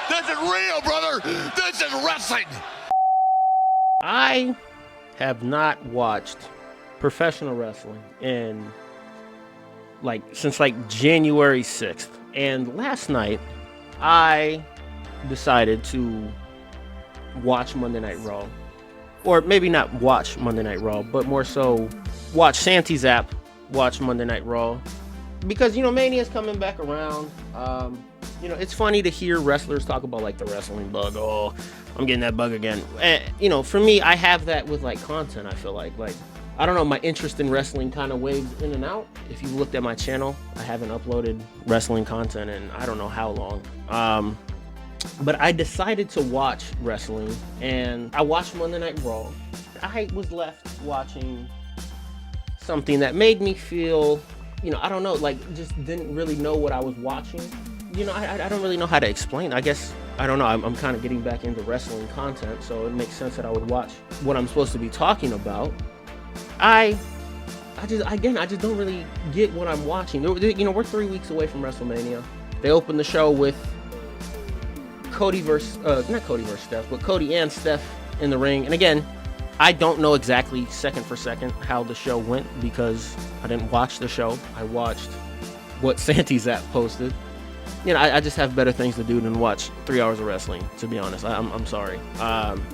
This is real, brother. This is wrestling. I have not watched professional wrestling since January 6th. And last night, I decided to watch Monday Night Raw. Or maybe not watch Monday Night Raw, but more so watch Santi's app, watch Monday Night Raw. Because, Mania's coming back around. It's funny to hear wrestlers talk about, the wrestling bug. Oh, I'm getting that bug again. And, for me, I have that with, content, I feel like. I don't know, my interest in wrestling kind of waves in and out. If you've looked at my channel, I haven't uploaded wrestling content in I don't know how long. But I decided to watch wrestling, and I watched Monday Night Raw. I was left watching something that made me feel, I don't know, just didn't really know what I was watching. I don't really know how to explain. I guess, I don't know, I'm kind of getting back into wrestling content, so it makes sense that I would watch what I'm supposed to be talking about. I just don't really get what I'm watching. We're 3 weeks away from WrestleMania. They opened the show with Cody and Steph in the ring. And again, I don't know exactly second for second how the show went because I didn't watch the show. I watched what Santi's app posted. I just have better things to do than watch 3 hours of wrestling, to be honest. I'm sorry.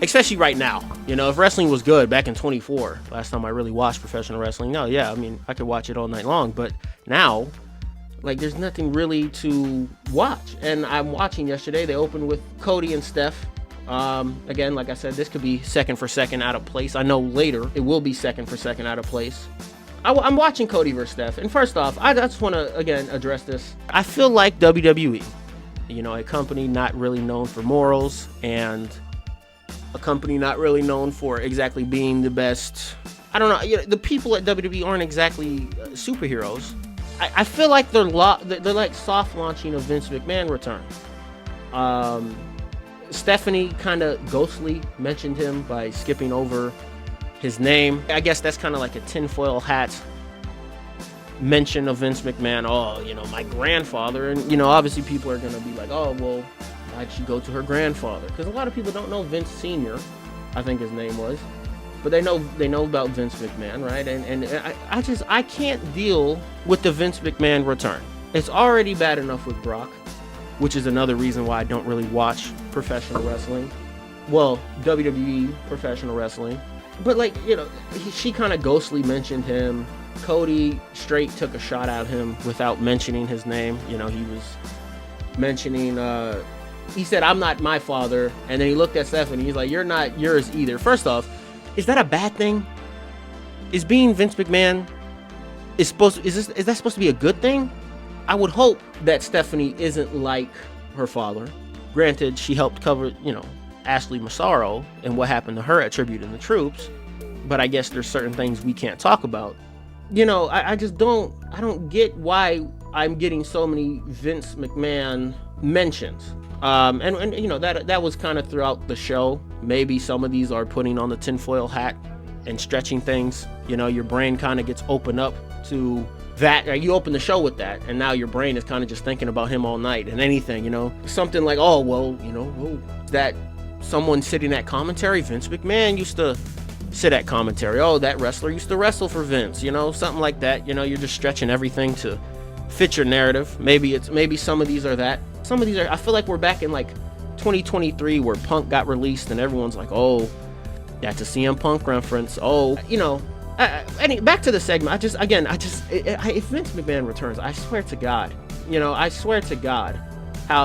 Especially right now. If wrestling was good back in 24, last time I really watched professional wrestling, I could watch it all night long. But now, there's nothing really to watch. And I'm watching yesterday. They opened with Cody and Steph. Again, like I said, this could be second for second out of place. I know later it will be second for second out of place. I'm watching Cody versus Steph. And first off, I just want to, again, address this. I feel like WWE, a company not really known for morals and a company not really known for exactly being the best. I don't know. The people at WWE aren't exactly superheroes. I feel like they're like soft launching a Vince McMahon return. Stephanie kind of ghostly mentioned him by skipping over his name. I guess that's kind of like a tinfoil hat mention of Vince McMahon. Oh, my grandfather. And, obviously people are going to be like, oh, well, why'd she go to her grandfather? Because a lot of people don't know Vince Sr., I think his name was. But they know about Vince McMahon, right? And I can't deal with the Vince McMahon return. It's already bad enough with Brock, which is another reason why I don't really watch professional wrestling. Well, WWE professional wrestling. But she kind of ghostly mentioned him. Cody straight took a shot at him without mentioning his name. He was mentioning, he said, I'm not my father. And then he looked at Stephanie. He's like, you're not yours either. First off, is that a bad thing? Is being Vince McMahon is that supposed to be a good thing? I would hope that Stephanie isn't like her father. Granted, she helped cover, Ashley Massaro and what happened to her at Tribute in the Troops. But I guess there's certain things we can't talk about. I don't get why I'm getting so many Vince McMahon mentions. That was kind of throughout the show. Maybe some of these are putting on the tinfoil hat and stretching things. Your brain kind of gets opened up to that. You open the show with that, and now your brain is kind of just thinking about him all night and anything, something like, oh, well, that someone sitting at commentary, Vince McMahon used to sit at commentary. Oh, that wrestler used to wrestle for Vince, something like that. You're just stretching everything to fit your narrative. Maybe some of these are that. Some of these are, I feel like we're back in 2023 where Punk got released and everyone's like, oh, that's a CM Punk reference. Oh, back to the segment. If Vince McMahon returns, I swear to God,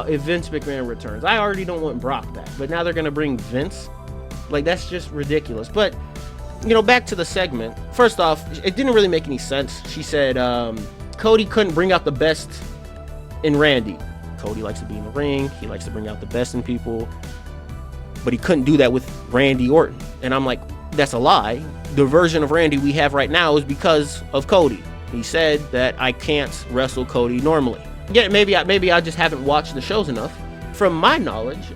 if Vince McMahon returns, I already don't want Brock back, but now they're going to bring Vince. That's just ridiculous. But, back to the segment. First off, it didn't really make any sense. She said, Cody couldn't bring out the best in Randy. Cody likes to be in the ring. He likes to bring out the best in people. But he couldn't do that with Randy Orton. And I'm like, that's a lie. The version of Randy we have right now is because of Cody. He said that I can't wrestle Cody normally. Yeah, maybe I just haven't watched the shows enough. From my knowledge,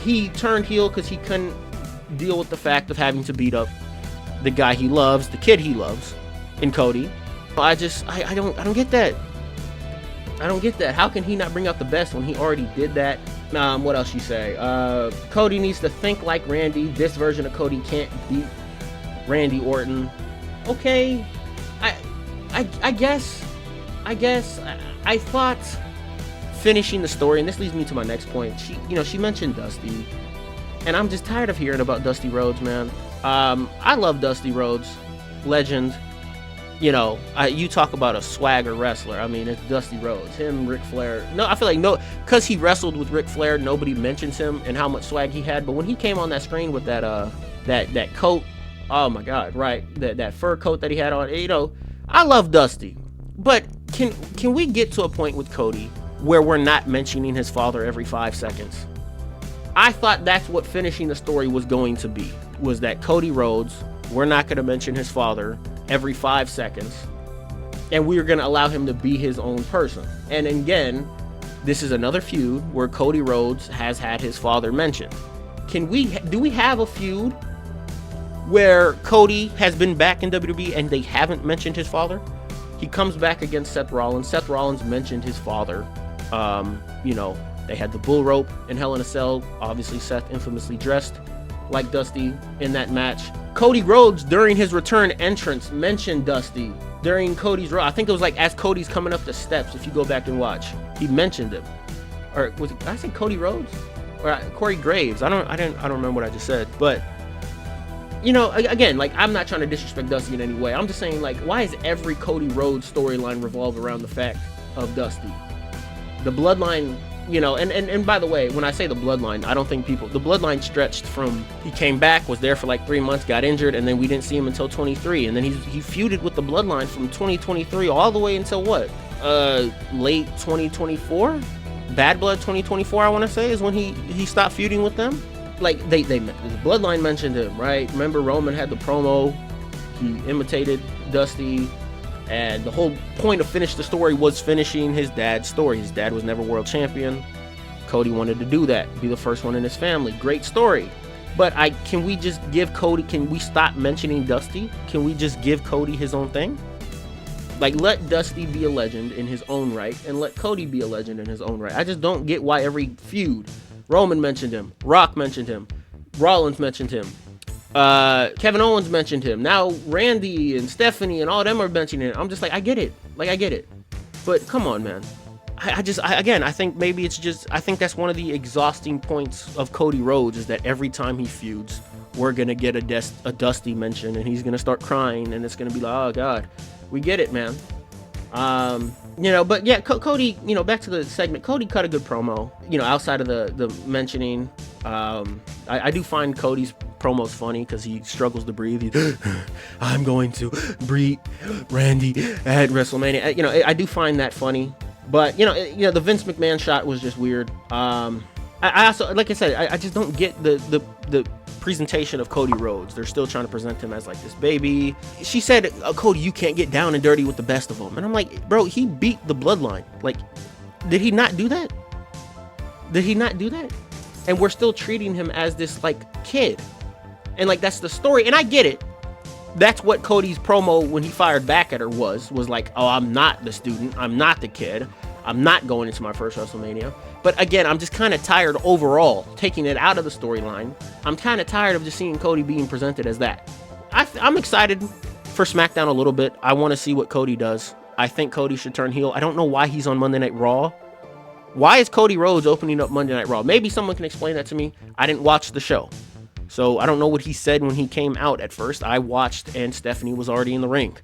he turned heel because he couldn't deal with the fact of having to beat up the guy he loves, the kid he loves, in Cody. I don't get that. I don't get that. How can he not bring out the best when he already did that What else you say? Cody needs to think like Randy. This version of Cody can't beat Randy Orton. Okay, I guess I thought finishing the story, and this leads me to my next point. She mentioned Dusty, and I'm just tired of hearing about Dusty Rhodes, man. I love Dusty Rhodes, legend. You talk about a swagger wrestler. I mean, it's Dusty Rhodes. Him, Ric Flair. No, I feel like because he wrestled with Ric Flair, nobody mentions him and how much swag he had. But when he came on that screen with that coat, oh my God, right? That fur coat that he had on, I love Dusty. But can we get to a point with Cody where we're not mentioning his father every 5 seconds? I thought that's what finishing the story was going to be, was that Cody Rhodes, we're not going to mention his father every 5 seconds, and we're going to allow him to be his own person. And again, this is another feud where Cody Rhodes has had his father mentioned. Do we have a feud where Cody has been back in WWE and they haven't mentioned his father? He comes back against Seth Rollins. Seth Rollins mentioned his father. They had the bull rope in Hell in a Cell. Obviously, Seth infamously dressed like Dusty in that match. Cody Rhodes, during his return entrance, mentioned Dusty during Cody's I think it was like as Cody's coming up the steps. If you go back and watch, he mentioned him. Or did I say Cody Rhodes or Corey Graves? I don't remember what I just said. But again, like, I'm not trying to disrespect Dusty in any way. I'm just saying, like, why is every Cody Rhodes storyline revolve around the fact of Dusty? The bloodline. And by the way, when I say the bloodline, I don't think the bloodline stretched from, he came back, was there for like 3 months, got injured, and then we didn't see him until 23. And then he feuded with the bloodline from 2023 all the way until what? Late 2024? Bad Blood 2024, I want to say, is when he stopped feuding with them. Like, the bloodline mentioned him, right? Remember Roman had the promo, he imitated Dusty. And the whole point of Finish the Story was finishing his dad's story. His dad was never world champion. Cody wanted to do that, be the first one in his family. Great story. But can we just give Cody, can we stop mentioning Dusty? Can we just give Cody his own thing? Like, let Dusty be a legend in his own right, and let Cody be a legend in his own right. I just don't get why every feud, Roman mentioned him, Rock mentioned him, Rollins mentioned him, Kevin Owens mentioned him. Now Randy and Stephanie and all them are mentioning it. I'm just like, I get it. But come on, man. I think maybe it's just, I think that's one of the exhausting points of Cody Rhodes, is that every time he feuds, we're going to get a Dusty mention, and he's going to start crying, and it's going to be like, oh God, we get it, man. But yeah, Cody, back to the segment, Cody cut a good promo, outside of the mentioning. I do find Cody's promos funny because he struggles to breathe. I'm going to beat Randy at WrestleMania. I do find that funny. But, the Vince McMahon shot was just weird. I also, like I said, I just don't get the presentation of Cody Rhodes. They're still trying to present him as like this baby. She said, Cody, you can't get down and dirty with the best of them. And I'm like, bro, he beat the bloodline. Like, did he not do that? And we're still treating him as this, like, kid. And, like, that's the story. And I get it. That's what Cody's promo when he fired back at her was like, oh, I'm not the student. I'm not the kid. I'm not going into my first WrestleMania. But again, I'm just kind of tired overall, taking it out of the storyline. I'm kind of tired of just seeing Cody being presented as that. I'm excited for SmackDown a little bit. I want to see what Cody does. I think Cody should turn heel. I don't know why he's on Monday Night Raw. Why is Cody Rhodes opening up Monday Night Raw? Maybe someone can explain that to me. I didn't watch the show, so I don't know what he said when he came out at first. I watched, and Stephanie was already in the ring.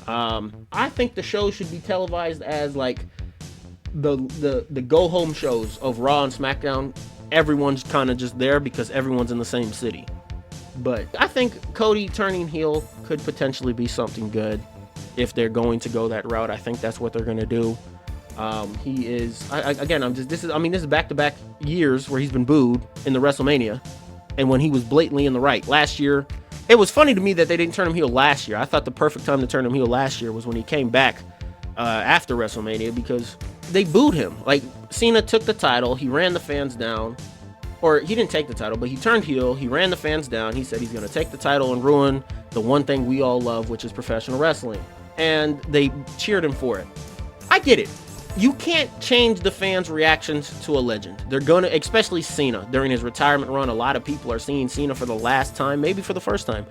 I think the show should be televised as like the go-home shows of Raw and SmackDown. Everyone's kind of just there because everyone's in the same city. But I think Cody turning heel could potentially be something good if they're going to go that route. I think that's what they're going to do. He is, this is back-to-back years where he's been booed in the WrestleMania, and when he was blatantly in the right. Last year, it was funny to me that they didn't turn him heel last year. I thought the perfect time to turn him heel last year was when he came back after WrestleMania, because they booed him. Like, Cena took the title, he ran the fans down, or he didn't take the title, but he turned heel, he ran the fans down, he said he's going to take the title and ruin the one thing we all love, which is professional wrestling. And they cheered him for it. I get it. you can't change the fans' reactions to a legend. They're gonna, especially Cena during his retirement run. A lot of people are seeing Cena for the last time, maybe for the first time.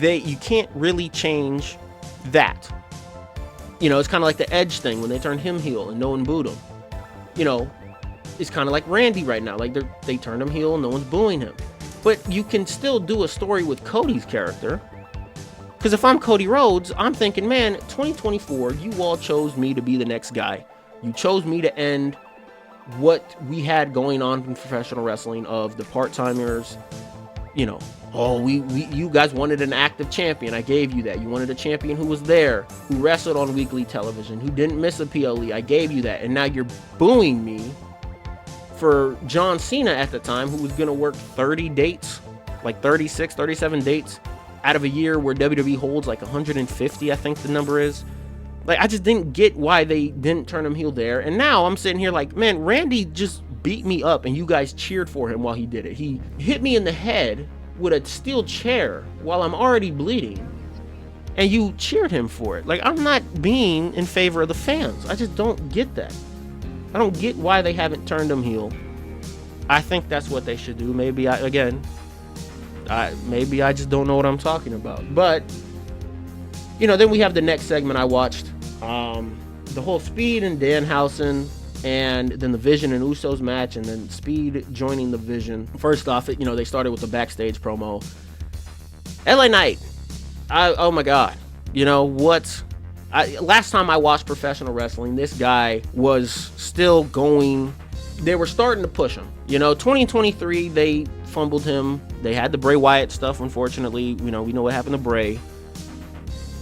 You can't really change that. You know, it's kind of like the Edge thing when they turned him heel and no one booed him. You know, it's kind of like Randy right now. Like they turned him heel and no one's booing him. But you can still do a story with Cody's character. Because if I'm Cody Rhodes, I'm thinking, man, 2024, you all chose me to be the next guy. You chose me to end what we had going on in professional wrestling of the part-timers. You know, you guys wanted an active champion. I gave you that. You wanted a champion who was there, who wrestled on weekly television, who didn't miss a PLE. I gave you that. And now you're booing me for John Cena at the time, who was going to work 30 dates, like 36, 37 dates out of a year where WWE holds like 150, I think the number is. Like, I just didn't get why they didn't turn him heel there. And now I'm sitting here like, man, Randy just beat me up and you guys cheered for him while he did it. He hit me in the head with a steel chair while I'm already bleeding. And you cheered him for it. Like, I'm not being in favor of the fans. I just don't get that. I don't get why they haven't turned him heel. I think that's what they should do. Maybe I just don't know what I'm talking about. But, you know, then we have the next segment I watched. The whole Speed and Danhausen, and then the Vision and Usos match, and then Speed joining the Vision. First off, you know, they started with the backstage promo. LA Knight. Oh my God. You know, last time I watched professional wrestling, this guy was still going. They were starting to push him. You know, 2023, they fumbled him. They had the Bray Wyatt stuff, unfortunately. You know, we know what happened to Bray.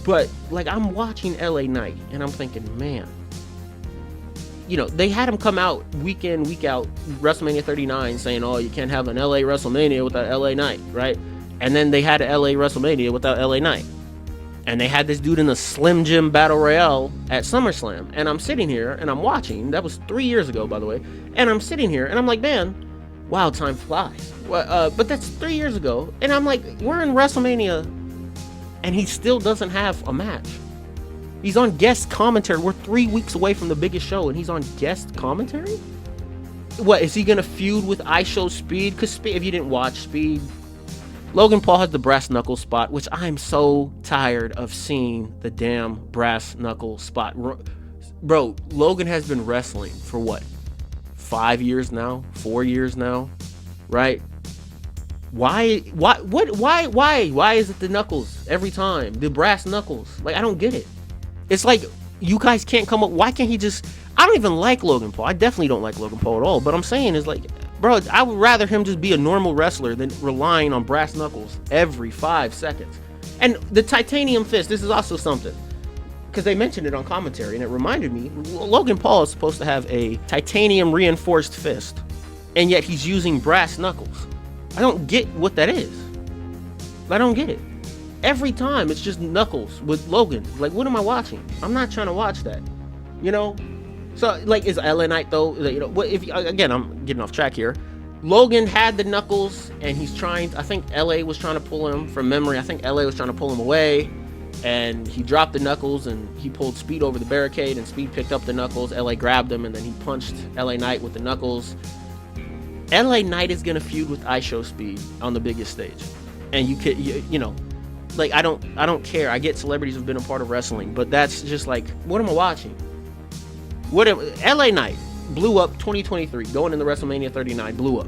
But, like, I'm watching LA Knight, and I'm thinking, man, you know, they had him come out week in, week out, WrestleMania 39, saying, oh, you can't have an LA WrestleMania without LA Knight, right? And then they had an LA WrestleMania without LA Knight. And they had this dude in a Slim Jim Battle Royale at SummerSlam. And I'm sitting here, and I'm watching. That was 3 years ago, by the way. And I'm sitting here, and I'm like, man, wow, time flies. But that's 3 years ago. And I'm like, we're in WrestleMania, and he still doesn't have a match. He's on guest commentary. We're 3 weeks away from the biggest show, and he's on guest commentary? What, is he going to feud with ISHO Speed? Because if you didn't watch Speed, Logan Paul has the brass knuckle spot, which I'm so tired of seeing the damn brass knuckle spot. Bro, Logan has been wrestling for what? 5 years now? 4 years now? Right? Why is it the knuckles every time? The brass knuckles. Like, I don't get it. It's like, you guys can't come up. Why can't he just, I don't even like Logan Paul. I definitely don't like Logan Paul at all. But I'm saying is like, bro, I would rather him just be a normal wrestler than relying on brass knuckles every 5 seconds. And the titanium fist, this is also something. Because they mentioned it on commentary, and it reminded me, Logan Paul is supposed to have a titanium reinforced fist. And yet he's using brass knuckles. I don't get what that is. I don't get it. Every time it's just knuckles with Logan. Like, what am I watching? I'm not trying to watch that. You know? So, like, is LA Knight though? You know, what if, again, I'm getting off track here. Logan had the knuckles, and he's trying. I think LA was trying to pull him from memory. I think LA was trying to pull him away, and he dropped the knuckles, and he pulled Speed over the barricade, and Speed picked up the knuckles. LA grabbed him, and then he punched LA Knight with the knuckles. LA Knight is gonna feud with ISHO Speed on the biggest stage, and you know, like, I don't care. I get celebrities who've been a part of wrestling, but that's just like, what am I watching? LA Knight blew up 2023, going into WrestleMania 39, blew up.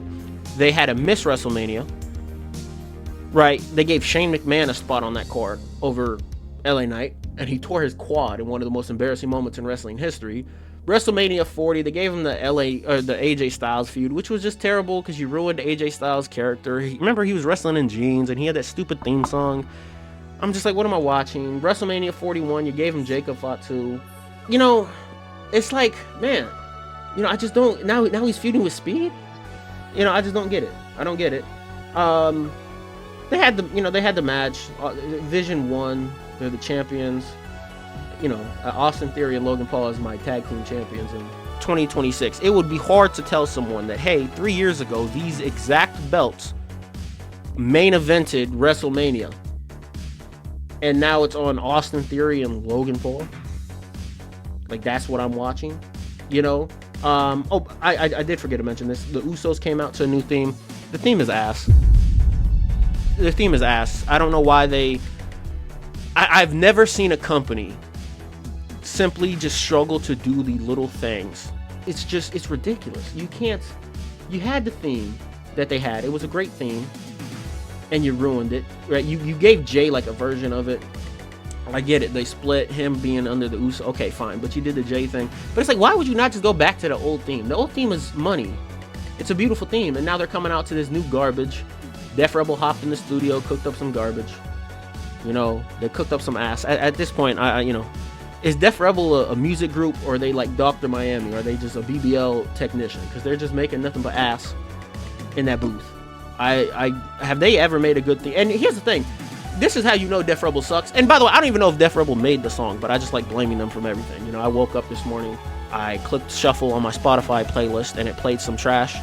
They had a Miss WrestleMania, right? They gave Shane McMahon a spot on that card over LA Knight, and he tore his quad in one of the most embarrassing moments in wrestling history. WrestleMania 40, they gave him the AJ Styles feud, which was just terrible because you ruined AJ Styles' character. Remember, he was wrestling in jeans, and he had that stupid theme song. I'm just like, what am I watching? WrestleMania 41, you gave him Jacob Fatu. You know, it's like, man, you know, I just don't. Now he's feuding with Speed. You know, I just don't get it. I don't get it. They had the match. Vision won. They're the champions. You know, Austin Theory and Logan Paul as my tag team champions in 2026. It would be hard to tell someone that, hey, 3 years ago, these exact belts main evented WrestleMania, and now it's on Austin Theory and Logan Paul. Like, that's what I'm watching. You know, I did forget to mention this. The Usos came out to a new theme. The theme is ass. The theme is ass. I don't know why they. I've never seen a company simply just struggle to do the little things. It's ridiculous. You had the theme that they had. It was a great theme, and you ruined it, right? You gave Jay like a version of it. I get it. They split him being under the Uso. Okay, fine. But you did the Jay thing. But it's like, why would you not just go back to the old theme? The old theme is money. It's a beautiful theme. And now they're coming out to this new garbage. Def Rebel hopped in the studio, cooked up some garbage. You know, they cooked up some ass. At this point, is Def Rebel a music group, or are they like Dr. Miami? Or are they just a BBL technician? Because they're just making nothing but ass in that booth. Have they ever made a good thing? And here's the thing. This is how you know Def Rebel sucks. And by the way, I don't even know if Def Rebel made the song, but I just like blaming them from everything. You know, I woke up this morning, I clicked shuffle on my Spotify playlist, and it played some trash.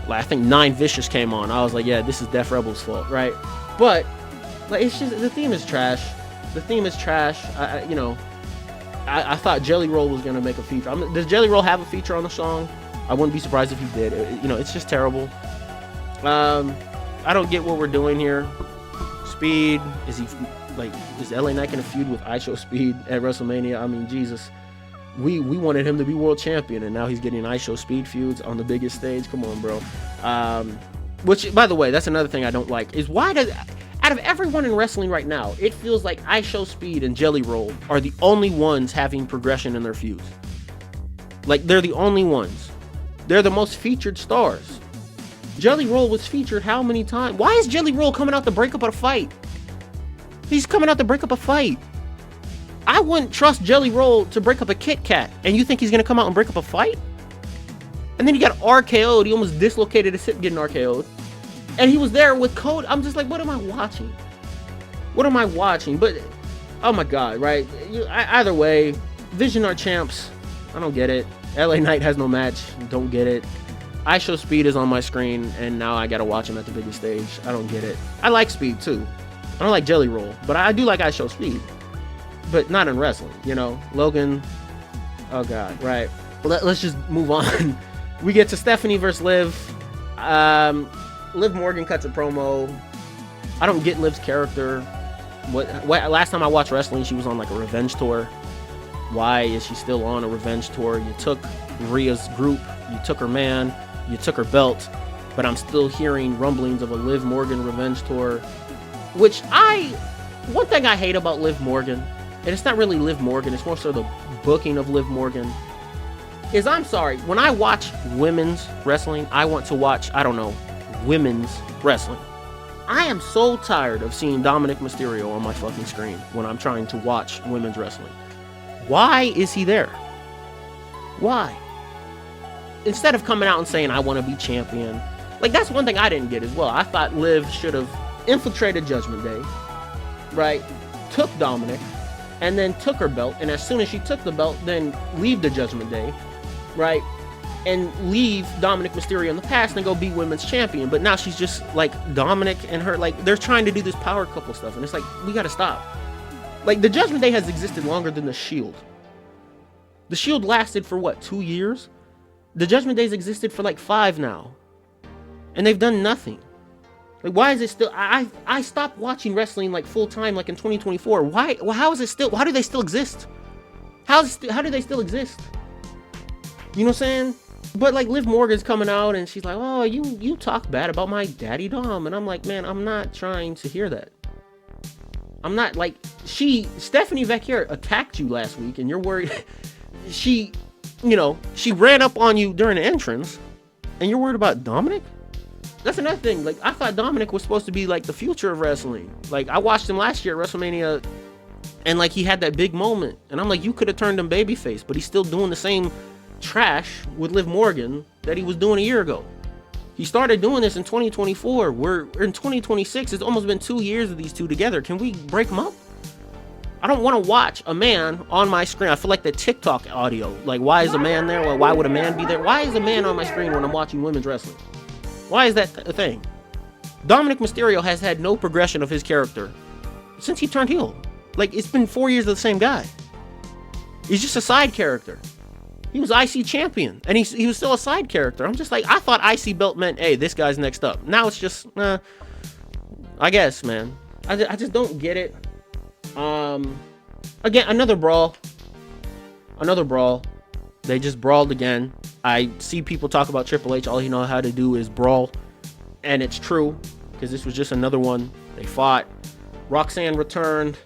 Like, I think 9 Vicious came on. I was like, yeah, this is Def Rebel's fault, right? But like, it's just, the theme is trash. The theme is trash. I thought Jelly Roll was gonna make a feature. Does Jelly Roll have a feature on the song? I wouldn't be surprised if he did. It's just terrible. I don't get what we're doing here. Speed, is LA Knight gonna feud with ISO Speed at WrestleMania? I mean, Jesus, we wanted him to be world champion, and now he's getting ISO Speed feuds on the biggest stage. Come on, bro. Which, by the way, that's another thing I don't like, is why does, out of everyone in wrestling right now, it feels like ISO Speed and Jelly Roll are the only ones having progression in their feuds. Like, they're the only ones. They're the most featured stars. Jelly Roll was featured how many times? Why is Jelly Roll coming out to break up a fight? He's coming out to break up a fight. I wouldn't trust Jelly Roll to break up a Kit Kat, and you think he's gonna come out and break up a fight? And then he got RKO'd. He almost dislocated his hip getting RKO'd. And he was there with Code. I'm just like, what am I watching? What am I watching? But, oh my God, right? Either way, Vision are champs. I don't get it. LA Knight has no match. Don't get it. ISO Speed is on my screen, and now I gotta watch him at the biggest stage. I don't get it. I like Speed too. I don't like Jelly Roll, but I do like ISO Speed. But not in wrestling, you know. Logan, oh God, right. Let's just move on. We get to Stephanie versus Liv. Liv Morgan cuts a promo. I don't get Liv's character. What last time I watched wrestling, she was on like a revenge tour. Why is she still on a revenge tour? You took Rhea's group, you took her man, you took her belt, but I'm still hearing rumblings of a Liv Morgan revenge tour, which one thing I hate about Liv Morgan, and it's not really Liv Morgan, it's more so the booking of Liv Morgan, is, I'm sorry, when I watch women's wrestling, I want to watch, I don't know, women's wrestling. I am so tired of seeing Dominic Mysterio on my fucking screen when I'm trying to watch women's wrestling. Why is he there? Why? Instead of coming out and saying, I want to be champion. Like, that's one thing I didn't get as well. I thought Liv should have infiltrated Judgment Day, right? Took Dominic, and then took her belt. And as soon as she took the belt, then leave the Judgment Day, right? And leave Dominic Mysterio in the past and go be women's champion. But now she's just like Dominic and her, like, they're trying to do this power couple stuff. And it's like, we got to stop. Like, the Judgment Day has existed longer than the Shield. The Shield lasted for what, 2 years? The Judgment Days existed for like 5 now. And they've done nothing. Like, why is it still, I stopped watching wrestling like full time like in 2024. Why, how is it still, how do they still exist? How do they still exist? You know what I'm saying? But like, Liv Morgan's coming out and she's like, oh, you talk bad about my daddy Dom. And I'm like, man, I'm not trying to hear that. I'm not, like, Stephanie Vecchier attacked you last week and you're worried. She ran up on you during the entrance and you're worried about Dominic? That's another thing. Like, I thought Dominic was supposed to be like the future of wrestling. Like, I watched him last year at WrestleMania and like, he had that big moment and I'm like, you could have turned him babyface, but he's still doing the same trash with Liv Morgan that he was doing a year ago. He started doing this in 2024. We're in 2026. It's almost been 2 years of these two together. Can we break them up? I don't want to watch a man on my screen. I feel like the TikTok audio. Like, why is a man there? Well, why would a man be there? Why is a man on my screen when I'm watching women's wrestling? Why is that a thing? Dominic Mysterio has had no progression of his character since he turned heel. Like, it's been 4 years of the same guy. He's just a side character. He was IC champion, and he was still a side character. I'm just like, I thought IC belt meant, hey, this guy's next up. Now it's just, I guess, man. I just don't get it. Again, another brawl. They just brawled again. I see people talk about Triple H. All he knows how to do is brawl, and it's true, because this was just another one. They fought. Roxanne returned.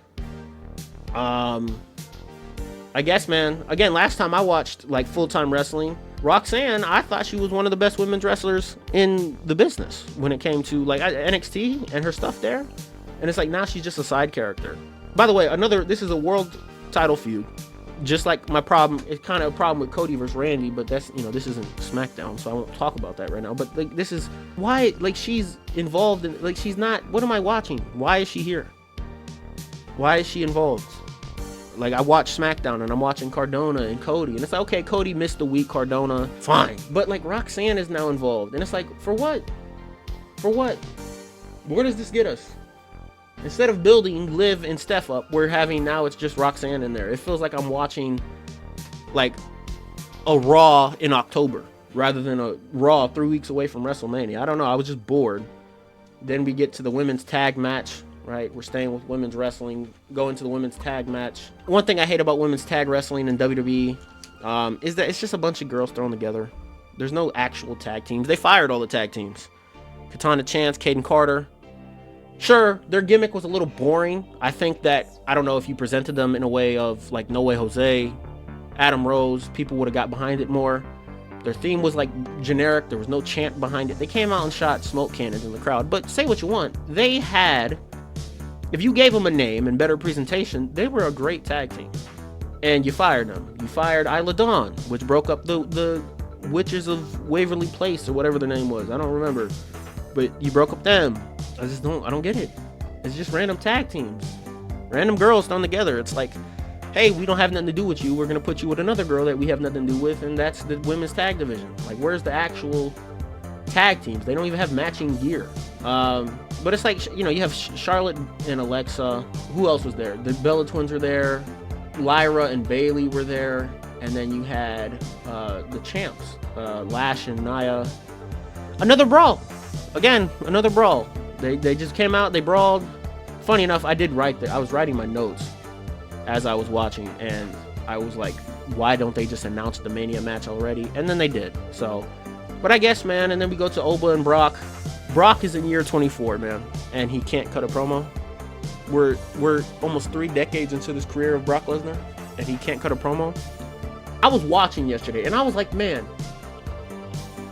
I guess, man, again, last time I watched like full-time wrestling, Roxanne, I thought she was one of the best women's wrestlers in the business when it came to like NXT and her stuff there. And it's like, now she's just a side character. By the way, this is a world title feud. Just like my problem, it's kind of a problem with Cody versus Randy, but that's, this isn't SmackDown, so I won't talk about that right now. But like, this is why, like, she's involved in, like, she's not, what am I watching? Why is she here? Why is she involved? Like, I watch SmackDown and I'm watching Cardona and Cody, and it's like, okay, Cody missed a week, Cardona, fine. But like, Roxanne is now involved, and it's like, for what? For what? Where does this get us? Instead of building Liv and Steph up, we're having, now it's just Roxanne in there. It feels like I'm watching like a Raw in October rather than a Raw 3 weeks away from WrestleMania. I don't know, I was just bored. Then we get to the women's tag match. Right, we're staying with women's wrestling, going to the women's tag match. One thing I hate about women's tag wrestling in WWE is that it's just a bunch of girls thrown together. There's no actual tag teams. They fired all the tag teams. Katana Chance, Kaden Carter. Sure, their gimmick was a little boring. I think that, I don't know if you presented them in a way of like No Way Jose, Adam Rose, people would have got behind it more. Their theme was like generic. There was no chant behind it. They came out and shot smoke cannons in the crowd. But say what you want, they had... If you gave them a name and better presentation, they were a great tag team. And you fired them. You fired Isla Dawn, which broke up the Witches of Waverly Place, or whatever their name was. I don't remember. But you broke up them. I don't get it. It's just random tag teams. Random girls thrown together. It's like, hey, we don't have nothing to do with you. We're going to put you with another girl that we have nothing to do with, and that's the women's tag division. Like, where's the actual tag teams? They don't even have matching gear. But it's like, you have Charlotte and Alexa. Who else was there? The Bella Twins were there. Lyra and Bailey were there. And then you had the champs, Lash and Nia. Another brawl. Again, another brawl. They just came out, they brawled. Funny enough, I did write that. I was writing my notes as I was watching, and I was like, why don't they just announce the Mania match already? And then they did. So, but I guess, man, and then we go to Oba and Brock. Brock is in year 24, man, and he can't cut a promo. We're almost 3 decades into this career of Brock Lesnar, and he can't cut a promo. I was watching yesterday, and I was like, man,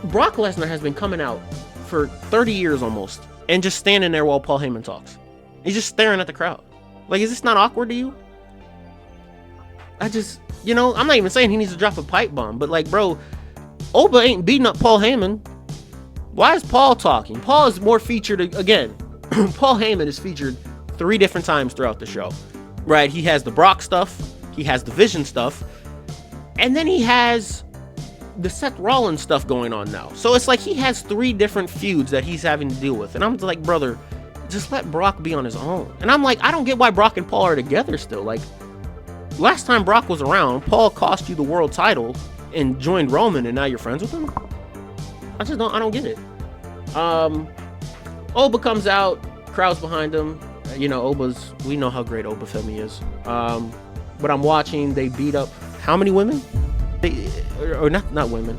Brock Lesnar has been coming out for 30 years almost, and just standing there while Paul Heyman talks. He's just staring at the crowd. Like, is this not awkward to you? I just, I'm not even saying he needs to drop a pipe bomb, but like, bro, Oba ain't beating up Paul Heyman. Why is Paul talking? Paul is more featured, again, Paul Heyman is featured 3 different times throughout the show, right? He has the Brock stuff, he has the Vision stuff, and then he has the Seth Rollins stuff going on now. So it's like he has 3 different feuds that he's having to deal with. And I'm like, brother, just let Brock be on his own. And I'm like, I don't get why Brock and Paul are together still. Like, last time Brock was around, Paul cost you the world title and joined Roman, and now you're friends with him? I don't get it. Oba comes out, crowd's behind him. We know how great Oba Femi is. But I'm watching, they beat up how many women? Or not women.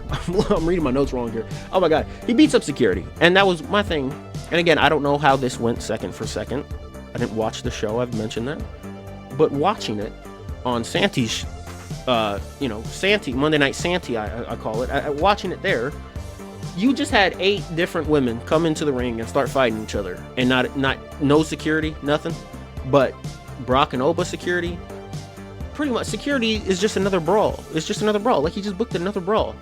I'm reading my notes wrong here. Oh my God. He beats up security. And that was my thing. And again, I don't know how this went second for second. I didn't watch the show. I've mentioned that. But watching it on Santi's, Santi, Monday Night Santi, I call it. Watching it there, you just had 8 different women come into the ring and start fighting each other. And no security, nothing. But Brock and Oba security, pretty much security is just another brawl. It's just another brawl. Like, he just booked another brawl.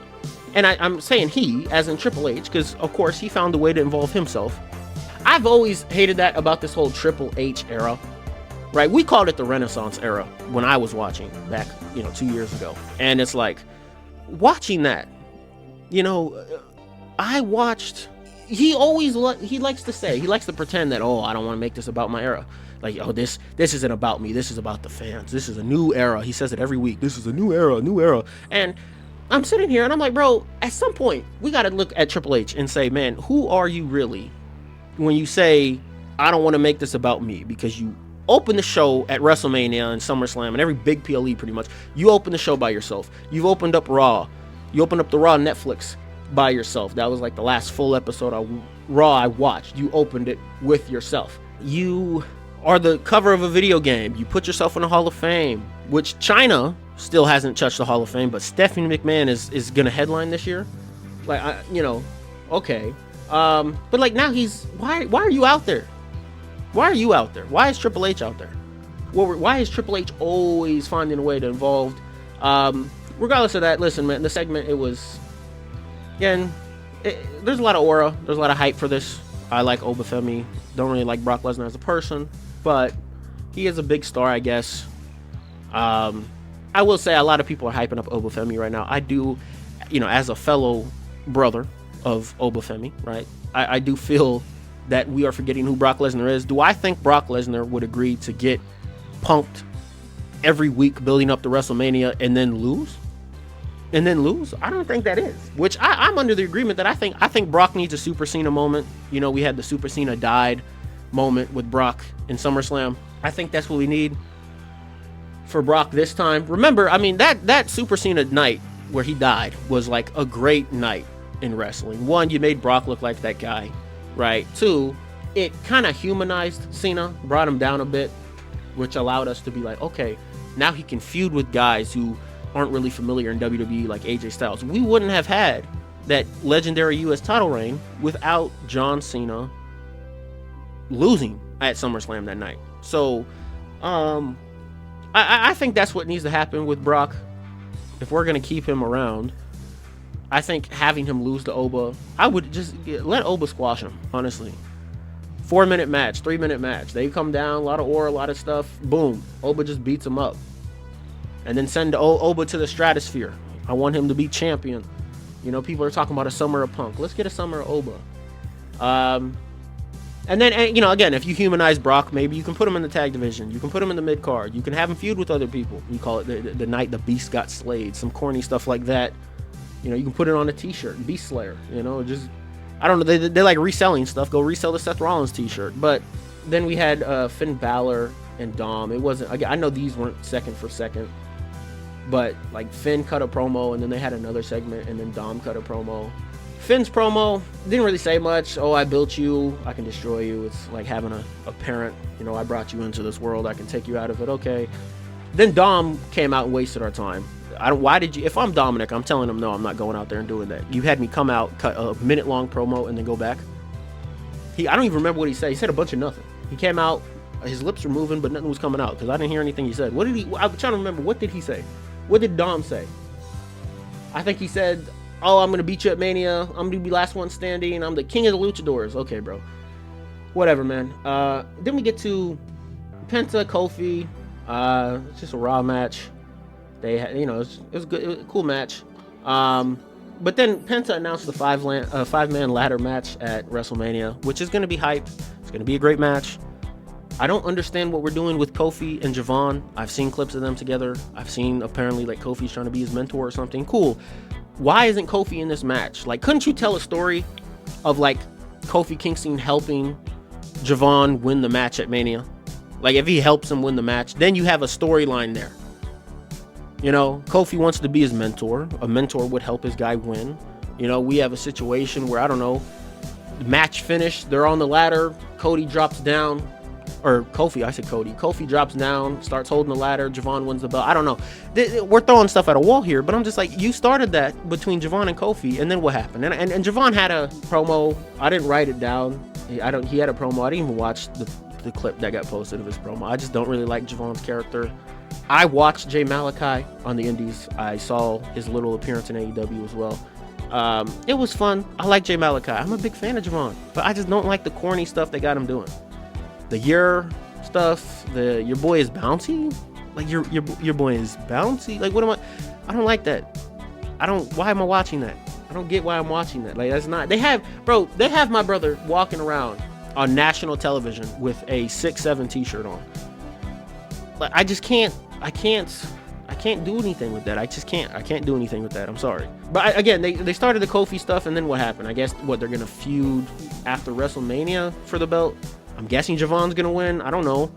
And I'm saying he, as in Triple H, because of course he found a way to involve himself. I've always hated that about this whole Triple H era, right? We called it the Renaissance era when I was watching back, 2 years ago. And it's like, watching that, I watched, he likes to say, he likes to pretend that, I don't want to make this about my era. Like, this isn't about me. This is about the fans. This is a new era. He says it every week. This is a new era, new era. And I'm sitting here and I'm like, bro, at some point we got to look at Triple H and say, man, who are you really when you say, I don't want to make this about me? Because you open the show at WrestleMania and SummerSlam and every big PLE pretty much, you open the show by yourself. You've opened up Raw. You opened up the Raw Netflix by yourself. That was like the last full episode of Raw I watched. You opened it with yourself. You are the cover of a video game. You put yourself in the Hall of Fame, which Chyna still hasn't touched the Hall of Fame, but Stephanie McMahon is gonna headline this year. Like, okay. But like now why are you out there? Why are you out there? Why is Triple H out there? Why is Triple H always finding a way to involve? Regardless of that, listen, man, the segment, it was, again, there's a lot of aura, there's a lot of hype for this. I like Obafemi. Don't really like Brock Lesnar as a person, but he is a big star, I guess. I will say a lot of people are hyping up Obafemi right now. I do, as a fellow brother of Obafemi, right? I do feel that we are forgetting who Brock Lesnar is. Do I think Brock Lesnar would agree to get pumped every week building up to WrestleMania and then lose? I don't think that is. Which I'm under the agreement that I think Brock needs a Super Cena moment. We had the Super Cena died moment with Brock in SummerSlam. I think that's what we need for Brock this time. Remember, I mean, that Super Cena night where he died was like a great night in wrestling. One, you made Brock look like that guy, right? Two, it kind of humanized Cena, brought him down a bit, which allowed us to be like, okay, now he can feud with guys who aren't really familiar in WWE, like AJ Styles. We wouldn't have had that legendary US title reign without John Cena losing at SummerSlam that night. So I think that's what needs to happen with Brock if we're going to keep him around. I think having him lose to Oba, I would just let Oba squash him, honestly. 4-minute match, 3-minute match. They come down, a lot of aura, a lot of stuff. Boom. Oba just beats him up. And then send Oba to the stratosphere. I want him to be champion. People are talking about a Summer of Punk. Let's get a Summer of Oba. And then, again, if you humanize Brock, maybe you can put him in the tag division. You can put him in the mid card. You can have him feud with other people. You call it the night the Beast got slayed. Some corny stuff like that. You can put it on a T-shirt. Beast Slayer. Just, I don't know. They like reselling stuff. Go resell the Seth Rollins T-shirt. But then we had Finn Balor and Dom. It wasn't. I know these weren't second for second. But like Finn cut a promo, and then they had another segment, and then Dom cut a promo. Finn's promo didn't really say much. Oh, I built you, I can destroy you. It's like having a parent. I brought you into this world, I can take you out of it. Okay. Then Dom came out and wasted our time. Why did you? If I'm Dominic, I'm telling him no, I'm not going out there and doing that. You had me come out, cut a minute-long promo, and then go back. I don't even remember what he said. He said a bunch of nothing. He came out, his lips were moving, but nothing was coming out because I didn't hear anything he said. I'm trying to remember. What did he say? What did Dom say? I think he said, oh, I'm going to beat you at Mania. I'm going to be last one standing. I'm the king of the luchadors. Okay, bro. Whatever, man. Then we get to Penta, Kofi. It's just a Raw match. They had, it was good. It was a cool match. But then Penta announced the five-man ladder match at WrestleMania, which is going to be hype. It's going to be a great match. I don't understand what we're doing with Kofi and Javon. I've seen clips of them together. I've seen apparently like Kofi's trying to be his mentor or something. Cool. Why isn't Kofi in this match? Like, couldn't you tell a story of like Kofi Kingston helping Javon win the match at Mania? Like, if he helps him win the match, then you have a storyline there. Kofi wants to be his mentor. A mentor would help his guy win. We have a situation where, I don't know, match finished. They're on the ladder. Cody drops down. Or Kofi, I said Cody. Kofi drops down, starts holding the ladder. Javon wins the belt. I don't know. We're throwing stuff at a wall here, but I'm just like, you started that between Javon and Kofi, and then what happened? And Javon had a promo. I didn't write it down. He had a promo. I didn't even watch the clip that got posted of his promo. I just don't really like Javon's character. I watched Jay Malachi on the Indies. I saw his little appearance in AEW as well. It was fun. I like Jay Malachi. I'm a big fan of Javon, but I just don't like the corny stuff they got him doing. The your stuff, your boy is bouncy. Like your boy is bouncy. Like, what am I don't like that. Why am I watching that? I don't get why I'm watching that. Like, that's not, they have my brother walking around on national television with a 6'7" t-shirt on. Like, I can't I can't do anything with that. I can't do anything with that. I'm sorry. But again, they started the Kofi stuff, and then what happened? I guess they're gonna feud after WrestleMania for the belt. I'm guessing Javon's gonna win. I don't know.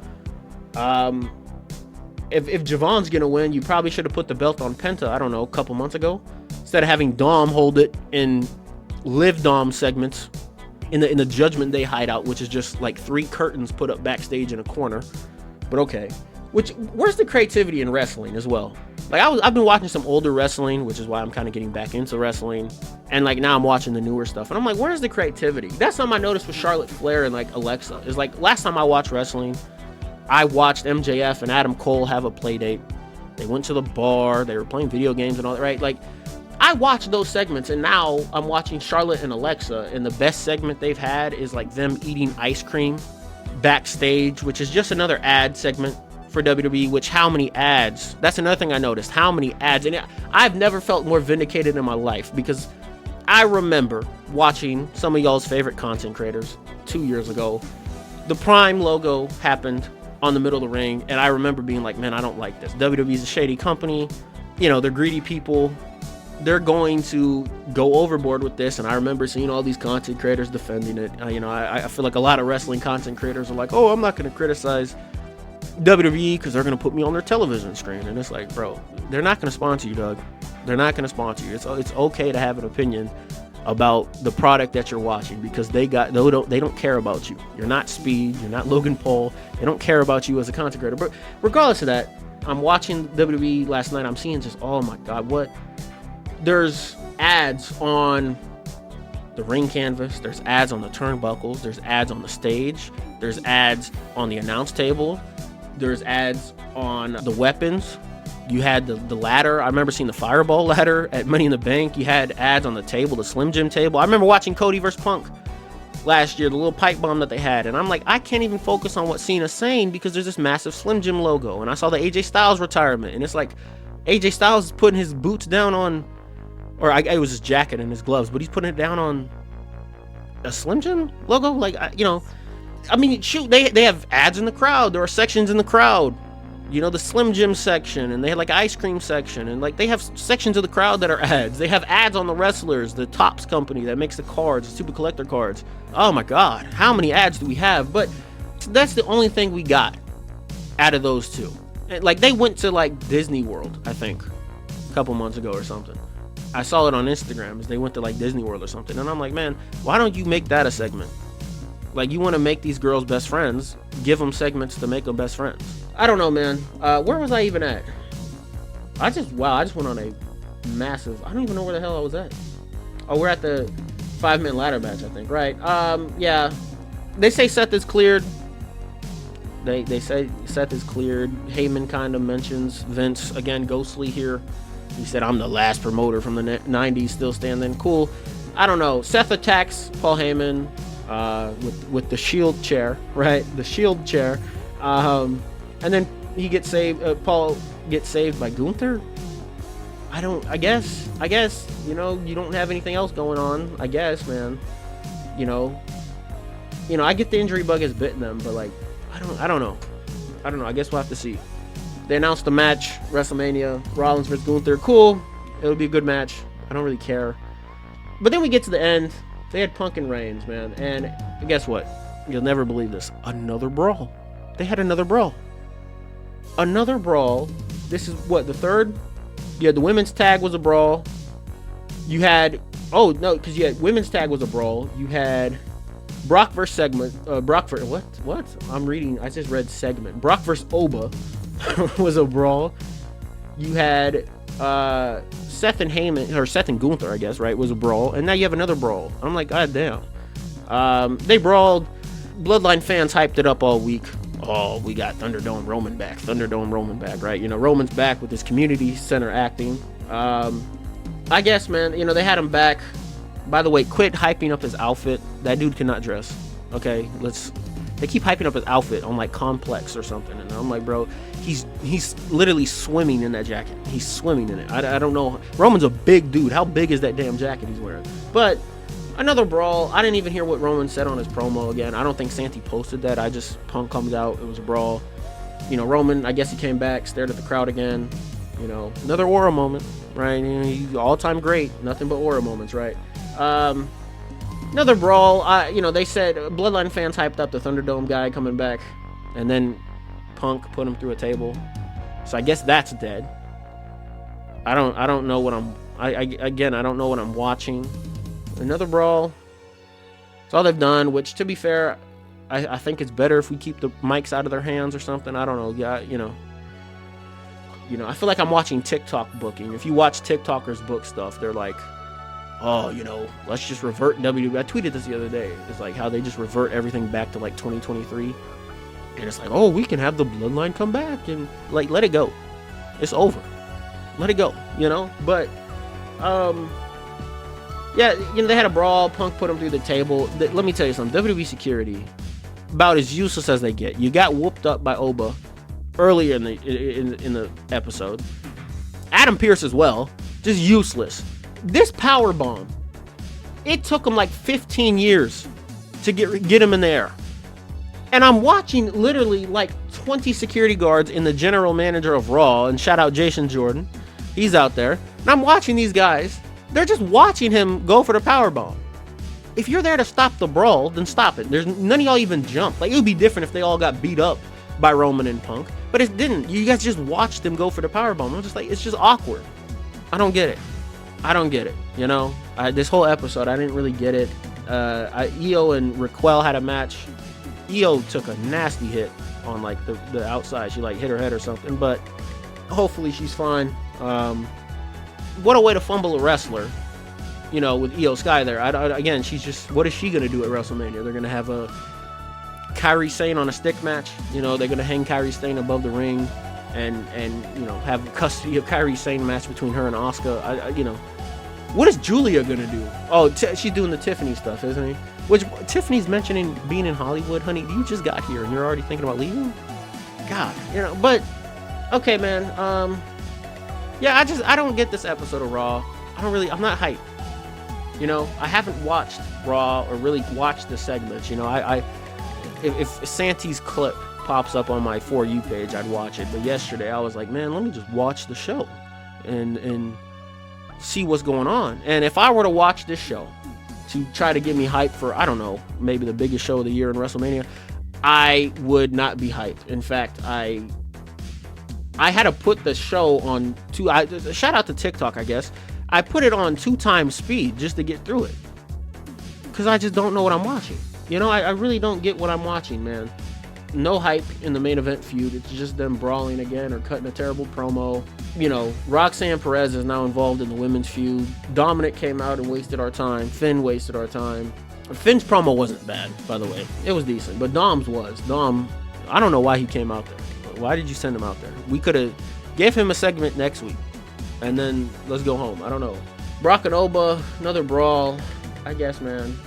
If Javon's gonna win, you probably should have put the belt on Penta, I don't know, a couple months ago, instead of having Dom hold it in Live Dom segments in the Judgment Day hideout, which is just like 3 curtains put up backstage in a corner. But okay. Where's the creativity in wrestling as well? Like I've been watching some older wrestling, which is why I'm kind of getting back into wrestling, and like now I'm watching the newer stuff, and I'm like, where's the creativity? That's something I noticed with Charlotte Flair and like Alexa. Is like last time I watched wrestling, I watched MJF and Adam Cole have a play date. They went to the bar, they were playing video games and all that, right? Like I watched those segments, and now I'm watching Charlotte and Alexa, and the best segment they've had is like them eating ice cream backstage, which is just another ad segment for WWE, which how many ads? That's another thing I noticed. How many ads? And I've never felt more vindicated in my life, because I remember watching some of y'all's favorite content creators 2 years ago. The Prime logo happened on the middle of the ring, and I remember being like, man, I don't like this. WWE's a shady company. You know, they're greedy people. They're going to go overboard with this. And I remember seeing all these content creators defending it. I feel like a lot of wrestling content creators are like, oh, I'm not going to criticize WWE because they're going to put me on their television screen. And it's like, bro, they're not going to sponsor you, Doug. They're not going to sponsor you. It's okay to have an opinion about the product that you're watching, because they don't care about you. You're not Speed, you're not Logan Paul. They don't care about you as a content creator. But regardless of that, I'm watching WWE last night. I'm seeing just, oh my God, what? There's ads on the ring canvas. There's ads on the turnbuckles. There's ads on the stage. There's ads on the announce table. There's ads on the weapons. You had the ladder. I remember seeing the Fireball ladder at Money in the Bank. You had ads on the table, the Slim Jim table. I remember watching Cody vs. Punk last year, the little pipe bomb that they had. And I'm like, I can't even focus on what Cena's saying because there's this massive Slim Jim logo. And I saw the AJ Styles retirement. And it's like AJ Styles is putting his boots down on, it was his jacket and his gloves, but he's putting it down on a Slim Jim logo. Like, I mean, shoot, they have ads in the crowd. There are sections in the crowd, the Slim Jim section, and they had like ice cream section, and like they have sections of the crowd that are ads. They have ads on the wrestlers, the Topps company that makes the cards, the Super Collector cards. Oh my God, how many ads do we have? But that's the only thing we got out of those two. Like they went to like Disney World, I think, a couple months ago or something. I saw it on Instagram as they went to like Disney World or something, and I'm like, man, why don't you make that a segment? Like, you want to make these girls best friends, give them segments to make them best friends. I don't know, man. Where was I even at? I just went on a massive, I don't even know where the hell I was at. Oh, we're at the 5-minute ladder match, I think, right? Yeah. They say Seth is cleared. They say Seth is cleared. Heyman kind of mentions Vince, again, ghostly here. He said, I'm the last promoter from the 90s still standing. Cool. I don't know. Seth attacks Paul Heyman with the shield chair, right? The shield chair. And then he gets saved. Paul gets saved by Gunther. I guess, you don't have anything else going on. I guess, man. I get the injury bug has bitten them, but like, I don't know. I guess we'll have to see. They announced the match, WrestleMania, Rollins vs. Gunther. Cool. It'll be a good match. I don't really care. But then we get to the end. They had Punk and Reigns, man. And guess what? You'll never believe this. Another brawl. They had another brawl. Another brawl. This is what, the third? You had the women's tag was a brawl. You had, because you had women's tag was a brawl. You had Brock versus segment. Brock versus, what? I just read segment. Brock versus Oba was a brawl. You had Seth and Heyman, or Seth and Gunther, I guess, right, was a brawl. And now you have another brawl. I'm like, God damn. They brawled. Bloodline fans hyped it up all week. Oh, we got Thunderdome Roman back. Thunderdome Roman back, right? Roman's back with his community center acting. I guess, man, they had him back. By the way, quit hyping up his outfit. That dude cannot dress. Okay, they keep hyping up his outfit on like Complex or something, and I'm like, bro, he's literally swimming in that jacket. He's swimming in it. I don't know. Roman's a big dude. How big is that damn jacket he's wearing? But another brawl. I didn't even hear what Roman said on his promo again. I don't think Santi posted that. Punk comes out. It was a brawl. Roman, I guess he came back, stared at the crowd again. You know, another aura moment, right? You know, all-time great, nothing but aura moments, right? Another brawl. You know, they said Bloodline fans hyped up the Thunderdome guy coming back, and then Punk put him through a table. So I guess that's dead. I don't know what I don't know what I'm watching. Another brawl. It's all they've done, which, to be fair, I think it's better if we keep the mics out of their hands or something. I don't know. Yeah, you know, I feel like I'm watching TikTok booking. If you watch TikTokers book stuff, they're like, oh, you know, let's just revert WWE. I tweeted this the other day. It's like how they just revert everything back to like 2023. And it's like, oh, we can have the Bloodline come back and like let it go. It's over. Let it go, you know? But yeah, you know, they had a brawl. Punk put him through the table. Let me tell you something. WWE security, about as useless as they get. You got whooped up by Oba earlier in the episode. Adam Pearce as well, just useless. This power bomb, it took him like 15 years to get him in the air. And I'm watching literally like 20 security guards in the general manager of Raw, and shout out Jason Jordan. He's out there. And I'm watching these guys. They're just watching him go for the power bomb. If you're there to stop the brawl, then stop it. There's none of y'all even jump. Like, it would be different if they all got beat up by Roman and Punk, but it didn't. You guys just watched them go for the power bomb. I'm just like, it's just awkward. I don't get it. You know, this whole episode, I didn't really get it. Io and Raquel had a match. Io took a nasty hit on like the outside. She like hit her head or something, but hopefully she's fine. What a way to fumble a wrestler, you know, with Io Sky there. Again, she's just, what is she going to do at WrestleMania? They're going to have a Kairi Sane on a stick match. You know, they're going to hang Kairi Sane above the ring and you know, have custody of Kairi Sane match between her and Asuka. You know, what is Julia going to do? Oh, she's doing the Tiffany stuff, isn't she? Which, Tiffany's mentioning being in Hollywood. Honey, you just got here and you're already thinking about leaving? God, you know, but, okay, man. Yeah, I don't get this episode of Raw. I'm not hyped. You know, I haven't watched Raw or really watched the segments. You know, if Santi's clip pops up on my For You page, I'd watch it. But yesterday I was like, man, let me just watch the show and see what's going on. And if I were to watch this show to try to get me hyped for, I don't know, maybe the biggest show of the year in WrestleMania, I would not be hyped. In fact, I had to put the show on shout out to TikTok, I guess. I put it on 2x speed just to get through it. Because I just don't know what I'm watching. You know, I really don't get what I'm watching, man. No hype in the main event feud. It's just them brawling again or cutting a terrible promo. You know, Roxanne Perez is now involved in the women's feud. Dominic came out and wasted our time. Finn wasted our time. Finn's promo wasn't bad, by the way. It was decent, but Dom's was. Dom, I don't know why he came out there. Why did you send him out there? We could have gave him a segment next week, and then let's go home. I don't know. Brock and Oba, another brawl, I guess, man.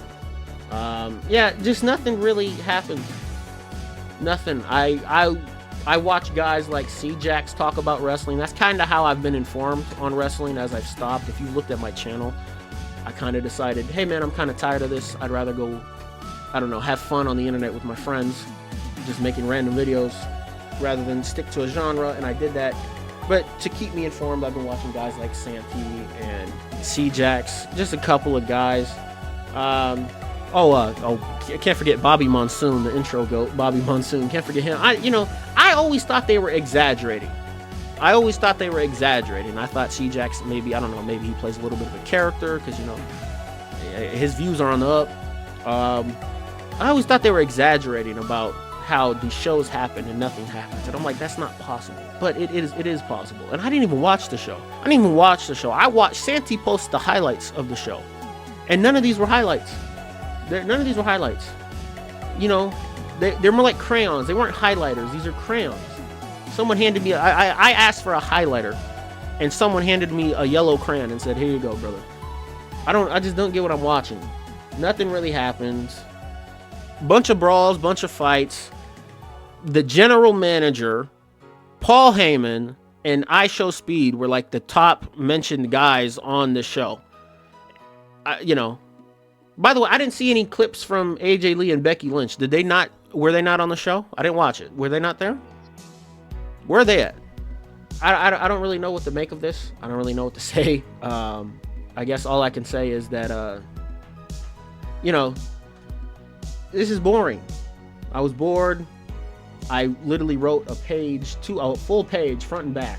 Yeah, just nothing really happened. Nothing. I watch guys like C-Jax talk about wrestling. That's kind of how I've been informed on wrestling as I've stopped. If you looked at my channel, I kind of decided, hey man, I'm kind of tired of this. I'd rather go, I don't know, have fun on the internet with my friends, just making random videos rather than stick to a genre, and I did that. But to keep me informed, I've been watching guys like Santi and C-Jax, just a couple of guys. I can't forget Bobby Monsoon, the intro goat, Bobby Monsoon. Can't forget him. I always thought they were exaggerating. I thought C-Jax, maybe, I don't know, maybe he plays a little bit of a character because, you know, his views are on the up. I always thought they were exaggerating about how these shows happen and nothing happens. And I'm like, that's not possible. But it is possible. And I didn't even watch the show. I watched Santi post the highlights of the show. And none of these were highlights. You know, they're more like crayons. They weren't highlighters. These are crayons. Someone handed me, I asked for a highlighter, and someone handed me a yellow crayon and said, here you go, brother. I just don't get what I'm watching. Nothing really happens. Bunch of brawls, bunch of fights. The general manager, Paul Heyman, and IShowSpeed were like the top mentioned guys on the show. You know, by the way, I didn't see any clips from AJ Lee and Becky Lynch. Were they not on the show? I didn't watch it. Were they not there? Where are they at? I don't really know what to make of this. I don't really know what to say. I guess all I can say is that, you know, this is boring. I was bored. I literally wrote a full page, front and back.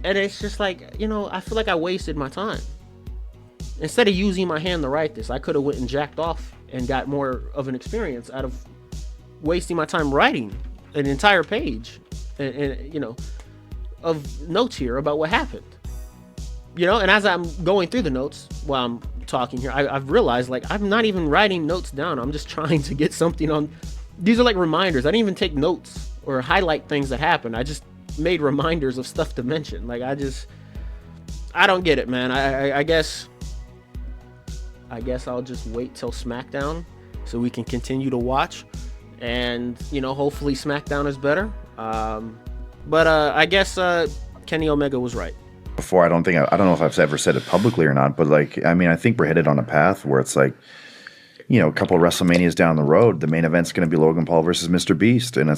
And it's just like, you know, I feel like I wasted my time. Instead of using my hand to write this, I could have went and jacked off and got more of an experience out of wasting my time writing an entire page and you know, of notes here about what happened. You know, and as I'm going through the notes while I'm talking here, I've realized, like, I'm not even writing notes down. I'm just trying to get something on. These are like reminders. I didn't even take notes or highlight things that happened. I just made reminders of stuff to mention. Like, I don't get it, man. I guess I'll just wait till SmackDown so we can continue to watch, and, you know, hopefully SmackDown is better. But I guess Kenny Omega was right. Before, I don't know if I've ever said it publicly or not, but, like, I mean, I think we're headed on a path where it's like, you know, a couple of WrestleManias down the road, the main event's going to be Logan Paul versus Mr. Beast, and